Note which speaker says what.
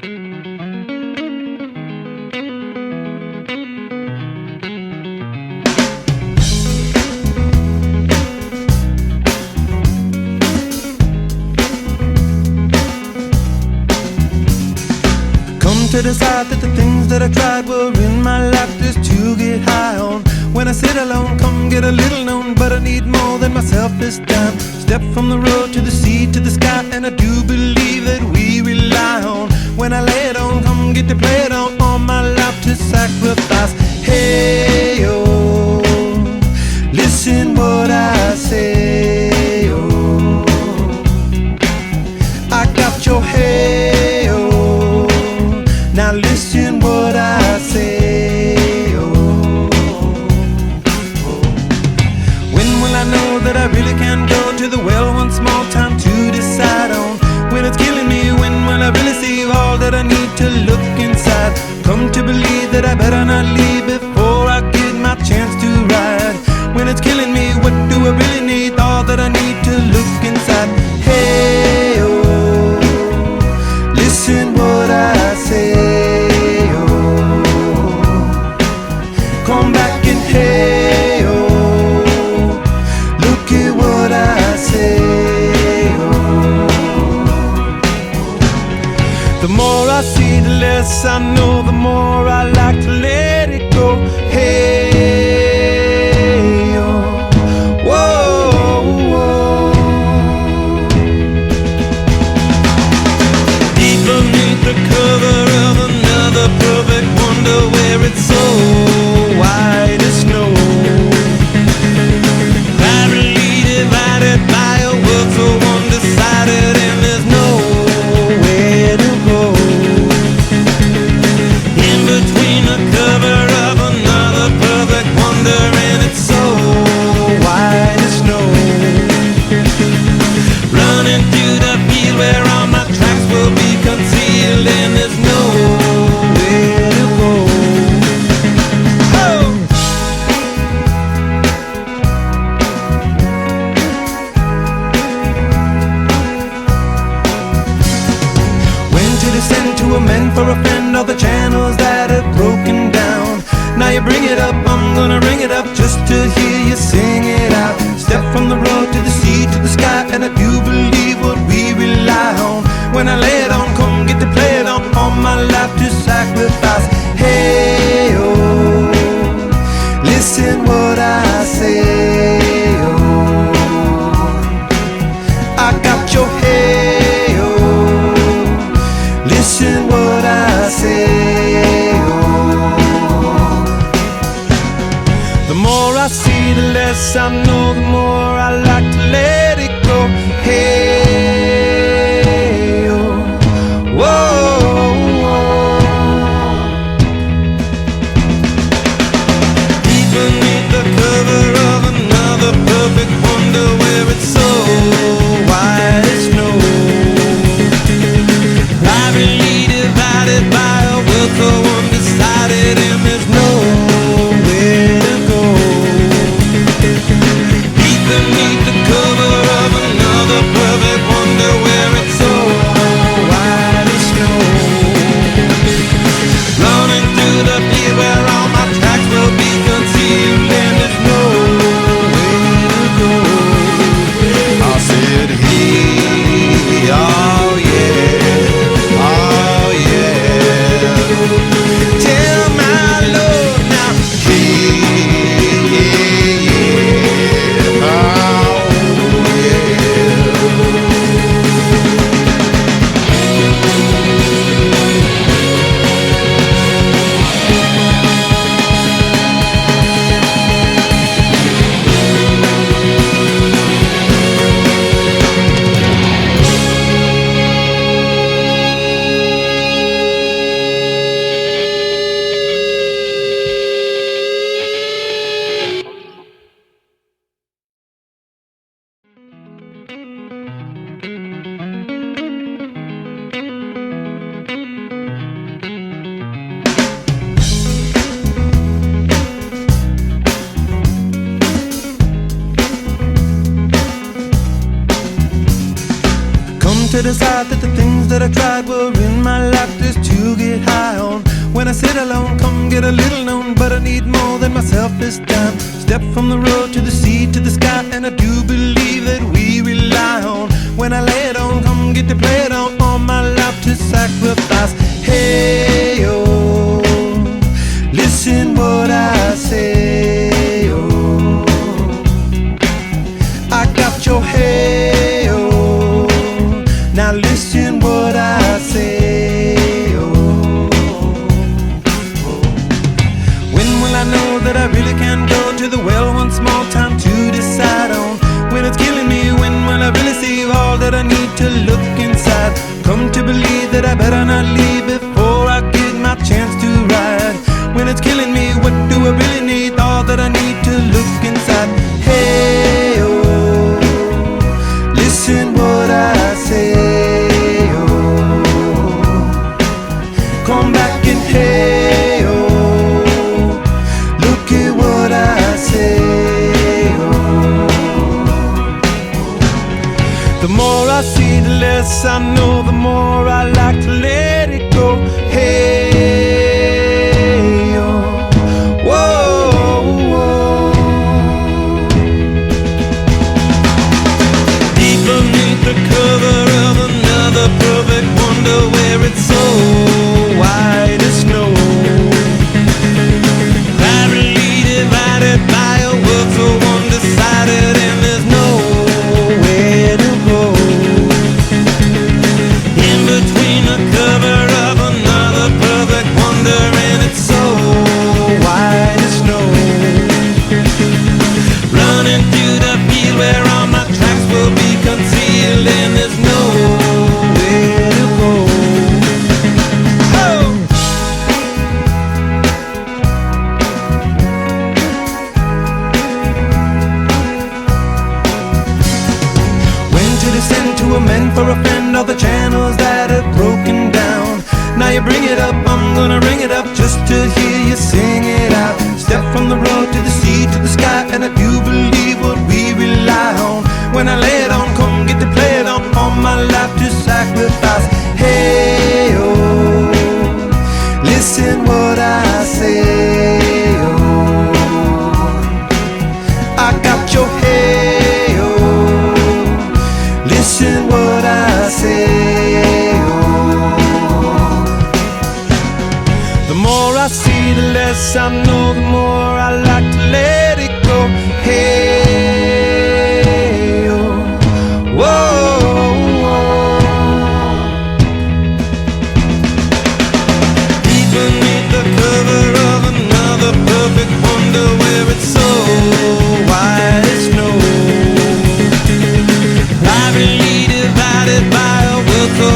Speaker 1: To decide that the things that I tried were in my life just to get high on. When I sit alone, come get a little known, but I need more than myself this time. Step from the road to the sea to the sky, and I do believe that we rely on. When I lay it on, come get to play it on, all my life to sacrifice. Hey, oh, listen what I say, oh, I got your hey, oh, now listen what I say, oh, oh. When will I know that I really can go to the well one small time to decide on? When it's killing me, when will I really see all that I need to look inside? Come to believe that I better not leave before I get my chance to ride. When it's killing me, what do I really need? All that I need to look inside. Hey, oh, listen what I say. The more I see, the less I know, the more I like to let it go. Hey, oh, whoa, whoa. Deep beneath the cover of another perfect wonder, where it's so white as snow, privately divided by a world so undecided, and there's nowhere to go. In between the cover of another perfect wonder, and it's so white as snow, running through the field where all my tracks will be concealed, and there's nowhere to go. Oh! When to descend to amend for a friend all the channels that have broken down. Now you bring it up, I'm gonna ring it up just to hear you sing it out. Step from the road to the sea to the sky, and I do believe what we rely on. When I lay it on, come get to play it on, all my life to sacrifice. Hey, oh, listen what I say, oh, I got your hey, oh, listen what I say, oh. The more I see, the less I know, the more I like to let it go. Hey, oh, realized that the things that I tried were in my life just to get high on. When I sit alone, come get a little known, but I need more than myself this time. Step from the road to the sea to the sky, and I do believe that we rely on. When I lay it on, come get to play it on, all my life to sacrifice. Hey, oh, listen what I say, oh, I got your hey, oh, now listen what I say, oh, oh. When will I know that I really can go to the well one small time to decide on? When it's killing me, when will I really see all that I need to look inside? Come to believe that I better not leave before I get my chance to ride. When it's killing me, what do I really need? All that I need to look inside. Hey, oh, listen what I say, oh, come back and hey, oh, look at what I say, oh. The more I see, the less I know, the more I like to let it go. Hey, oh, whoa, whoa. Deep beneath the cover of another perfect wonder, where it's so white as snow, privately divided by a world so undecided, and there's nowhere to go. In between the cover of another perfect wonder, and it's so white as snow, running through the field where all my tracks will be concealed, and there's nowhere to go. Oh! When to descend to amend for a friend all the channels that have broken down. Now you bring it up, I'm gonna ring it up just to hear you sing it out. Step from the road to the sea to the sky, and I do believe what we rely on. When I lay it on, come get to play it on, all my life to sacrifice. Hey, oh, listen what I say, oh, I got your hey, oh, listen what I say, oh. The more I see, the less I know, the more I like to let it go. Hey, oh, whoa, whoa. Deep beneath the cover of another perfect wonder, where it's so white as snow, privately divided by a world so